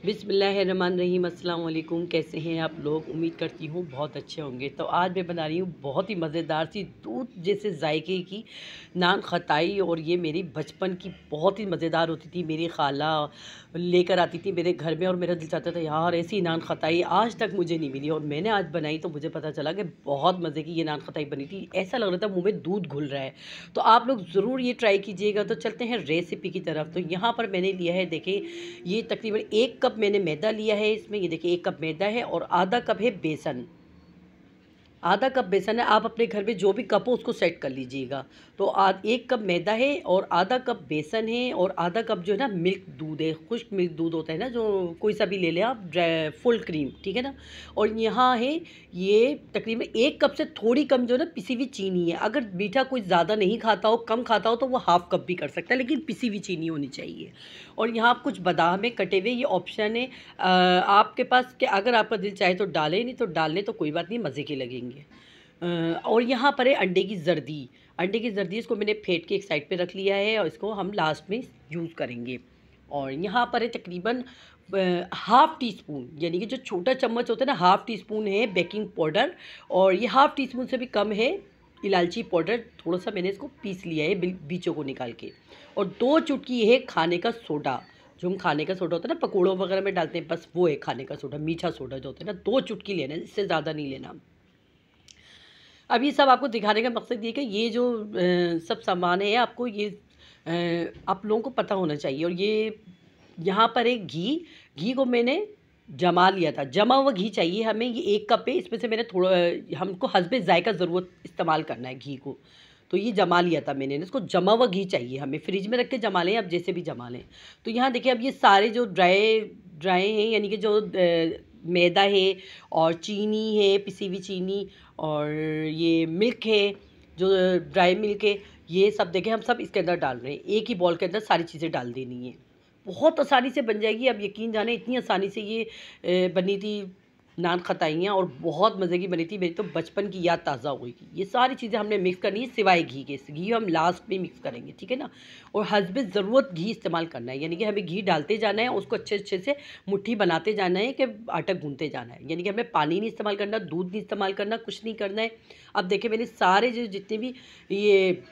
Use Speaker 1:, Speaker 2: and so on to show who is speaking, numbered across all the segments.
Speaker 1: बिस्मिल्लाहिर्रहमानिर्रहीम। अस्सलाम वालेकुम। कैसे हैं आप लोग? उम्मीद करती हूँ बहुत अच्छे होंगे। तो आज मैं बना रही हूँ बहुत ही मज़ेदार सी दूध जैसे जायके की नान खटाई। और ये मेरी बचपन की बहुत ही मज़ेदार होती थी। मेरी खाला लेकर आती थी मेरे घर में और मेरा दिल चाहता था यार ऐसी नान खटाई आज तक मुझे नहीं मिली। और मैंने आज बनाई तो मुझे पता चला कि बहुत मज़े की ये नान खटाई बनी थी। ऐसा लग रहा था मुँह में दूध घुल रहा है। तो आप लोग ज़रूर ये ट्राई कीजिएगा। तो चलते हैं रेसिपी की तरफ। तो यहाँ पर मैंने लिया है, देखिए ये तकरीबन 1 कप मैंने मैदा लिया है। इसमें ये देखिए 1 कप मैदा है और आधा कप है बेसन। आधा कप बेसन है। आप अपने घर में जो भी कप हो उसको सेट कर लीजिएगा। तो 1 कप मैदा है और आधा कप बेसन है और आधा कप जो है ना मिल्क दूध है। खुश्क मिल्क दूध होता है ना, जो कोई सा भी ले लें आप, ड्राई फुल क्रीम, ठीक है ना। और यहाँ है ये तकरीबन 1 कप से थोड़ी कम जो है ना पिसी हुई चीनी है। अगर मीठा कोई ज़्यादा नहीं खाता हो, कम खाता हो, तो वो हाफ़ कप भी कर सकता है, लेकिन पिसी हुई चीनी होनी चाहिए। और यहाँ आप कुछ बादाम है कटे हुए, ये ऑप्शन है आपके पास कि अगर आपका दिल चाहे तो डालें, नहीं तो डाल लें तो कोई बात नहीं, मज़े के लगेंगे। और यहाँ पर है अंडे की जर्दी। अंडे की जर्दी इसको मैंने फेंट के एक साइड पे रख लिया है और इसको हम लास्ट में यूज़ करेंगे। और यहाँ पर है तकरीबन हाफ़ टी स्पून, यानी कि जो छोटा चम्मच होता है ना, हाफ़ टी स्पून है बेकिंग पाउडर। और ये हाफ़ टी स्पून से भी कम है इलायची पाउडर। थोड़ा सा मैंने इसको पीस लिया है बीचों को निकाल के। और 2 चुटकी है खाने का सोडा। जो हम खाने का सोडा होता है ना पकौड़ों वगैरह में डालते हैं, बस वो है खाने का सोडा, मीठा सोडा जो होता है ना। 2 चुटकी लेना है, इससे ज़्यादा नहीं लेना। अब ये सब आपको दिखाने का मकसद ये कि ये जो सब सामान है आपको ये आप लोगों को पता होना चाहिए। और ये यहाँ पर एक घी को मैंने जमा लिया था। जमा हुआ घी चाहिए हमें। ये 1 कप है, इसमें से मैंने थोड़ा, हमको हस्बे जायका ज़रूरत इस्तेमाल करना है घी को। तो ये जमा लिया था मैंने, इसको जमा हुआ घी चाहिए हमें। फ्रिज में रख के जमा लें, आप जैसे भी जमा लें। तो यहाँ देखिए अब ये सारे जो ड्राई हैं, यानी कि जो मैदा है और चीनी है, पिसी हुई चीनी, और ये मिल्क है, जो ड्राई मिल्क है, ये सब देखें हम सब इसके अंदर डाल रहे हैं। एक ही बॉल के अंदर सारी चीज़ें डाल देनी है। बहुत आसानी से बन जाएगी। अब यकीन जाने इतनी आसानी से ये बनी थी नान खटाइयाँ, और बहुत मज़े की बनी थी। मेरी तो बचपन की याद ताज़ा हो गई थी। ये सारी चीज़ें हमने मिक्स करनी है सिवाय घी के। घी हम लास्ट में मिक्स करेंगे, ठीक है ना। और हस्बे ज़रूरत घी इस्तेमाल करना है, यानी कि हमें घी डालते जाना है, उसको अच्छे अच्छे से मुट्ठी बनाते जाना है कि आटा गूँथते जाना है। यानी कि हमें पानी नहीं इस्तेमाल करना, दूध नहीं इस्तेमाल करना, कुछ नहीं करना है। अब देखिए मैंने सारे जो जितने भी ये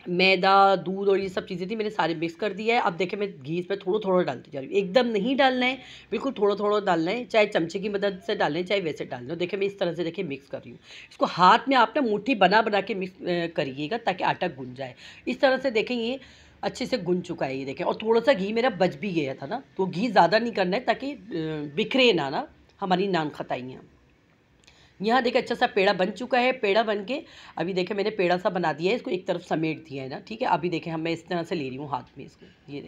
Speaker 1: मैदा, दूध और ये सब चीज़ें थी, मैंने सारे मिक्स कर दिया है। अब देखिए मैं घी इसमें थोड़ा-थोड़ा डालती जा रही हूँ। एकदम नहीं डालना है, बिल्कुल थोड़ा-थोड़ा डालना है। चाहे चमचे की मदद से डालें, चाहे वैसे डाल लो। देखिए मैं इस तरह से देखिए मिक्स कर रही हूँ। इसको हाथ में आप ना मुट्ठी बना-बना के मिक्स करिएगा ताकि आटा गूँथ जाए। इस तरह से देखें ये अच्छे से गूँथ चुका है, ये देखें। और थोड़ा-सा घी मेरा बच भी गया था ना, तो घी ज़्यादा नहीं करना है ताकि बिखरे ना हमारी नान खटाइयाँ। यहाँ देखिए अच्छा सा पेड़ा बन चुका है। पेड़ा बन के अभी देखिए मैंने पेड़ा सा बना दिया है, इसको एक तरफ समेट दिया है ना, ठीक है। अभी देखें मैं इस तरह से ले रही हूँ हाथ में इसको, ये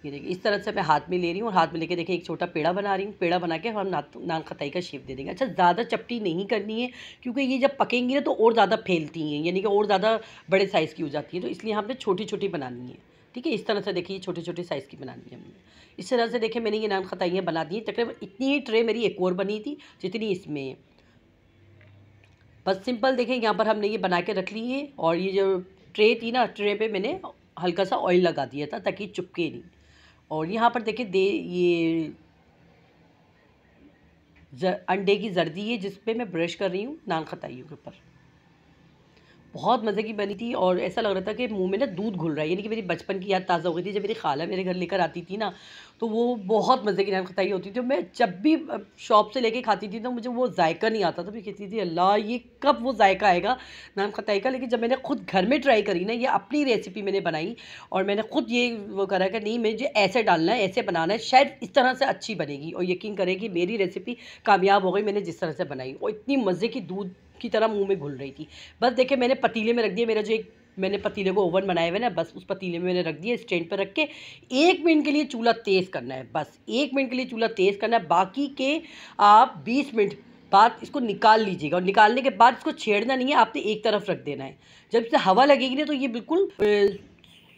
Speaker 1: देखिए इस तरह से मैं हाथ में ले रही हूँ। और हाथ में लेके देखिए एक छोटा पेड़ा बना रही हूँ। पेड़ा बना के हम नान खटाई का शेप दे देंगे। अच्छा ज़्यादा चपटी नहीं करनी है, क्योंकि ये जब पकेंगी ना तो और ज़्यादा फैलती हैं, यानी कि और ज़्यादा बड़े साइज़ की हो जाती है। तो इसलिए हमने छोटी छोटी बनानी है, ठीक है। इस तरह से देखिए छोटे छोटे साइज़ की बनानी है हमने। इस तरह से देखिए मैंने ये नान खटाइयाँ बना दी। तकरीबन इतनी ही ट्रे मेरी एक और बनी थी जितनी इसमें है। बस सिंपल देखें यहाँ पर हमने ये बना के रख ली है। और ये जो ट्रे थी ना, ट्रे पे मैंने हल्का सा ऑयल लगा दिया था ताकि चिपके नहीं। और यहाँ पर देखिए ये अंडे की जर्दी है जिस पे मैं ब्रश कर रही हूँ नान खटाइयों के ऊपर। बहुत मज़े की बनी थी और ऐसा लग रहा था कि मुंह में ना दूध घुल रहा है, यानी कि मेरी बचपन की याद ताज़ा हो गई थी। जब मेरी खाला मेरे घर लेकर आती थी ना, तो वो बहुत मज़े की नान खटाई होती थी। मैं जब भी शॉप से लेके खाती थी तो मुझे वो जायका नहीं आता था। मैं कहती थी अल्लाह ये कब वो जायका आएगा नान खटाई का। लेकिन जब मैंने खुद घर में ट्राई करी ना, ये अपनी रेसिपी मैंने बनाई और मैंने खुद ये वो करा कि नहीं मुझे ऐसे डालना है, ऐसे बनाना है, शायद इस तरह से अच्छी बनेगी। और यकीन करें कि मेरी रेसिपी कामयाब हो गई, मैंने जिस तरह से बनाई। और इतनी मज़े की दूध की तरह मुंह में घुल रही थी। बस देखिए मैंने पतीले में रख दिया। मेरा जो एक मैंने पतीले को ओवन बनाए हुए ना, बस उस पतीले में मैंने रख दिया। स्टैंड पर रख के 1 मिनट के लिए चूल्हा तेज़ करना है, बस 1 मिनट के लिए चूल्हा तेज़ करना है। बाकी के आप 20 मिनट बाद इसको निकाल लीजिएगा। और निकालने के बाद इसको छेड़ना नहीं है, आपने एक तरफ रख देना है। जब इससे हवा लगेगी ना तो ये बिल्कुल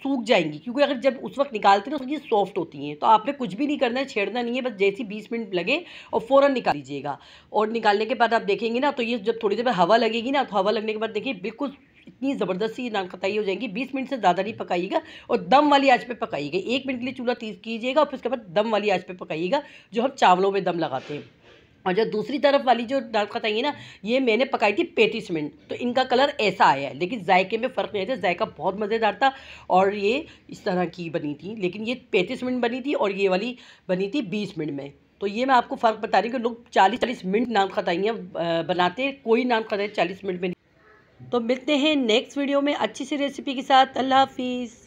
Speaker 1: सूख जाएंगी, क्योंकि अगर जब उस वक्त निकालते हैं तो ये सॉफ्ट होती हैं। तो आपने कुछ भी नहीं करना है, छेड़ना नहीं है, बस जैसे 20 मिनट लगे और फ़ौरन निकाल लीजिएगा। और निकालने के बाद आप देखेंगे ना तो ये जब थोड़ी देर में हवा लगेगी ना, तो हवा लगने के बाद देखिए बिल्कुल इतनी ज़बरदस्त ये नान खताई हो जाएंगी। 20 मिनट से ज़्यादा नहीं पकाइएगा और दम वाली आंच पे पकाइएगा। 1 मिनट के लिए चूल्हा तेज़ कीजिएगा और फिर उसके बाद दम वाली आंच पे पकाइएगा, जो हम चावलों में दम लगाते हैं। और जो दूसरी तरफ वाली जो नान खताई है ना, ये मैंने पकाई थी 35 मिनट, तो इनका कलर ऐसा आया है, लेकिन जायके में फ़र्क नहीं था। जायका बहुत मज़ेदार था और ये इस तरह की बनी थी, लेकिन ये 35 मिनट बनी थी और ये वाली बनी थी 20 मिनट में। तो ये मैं आपको फ़र्क बता रही हूँ कि लोग 40-40 मिनट नान खताइयाँ बनाते हैं, कोई नान खताई 40 मिनट में नहीं। तो मिलते हैं नेक्स्ट वीडियो में अच्छी सी रेसिपी के साथ। अल्लाह हाफिज़।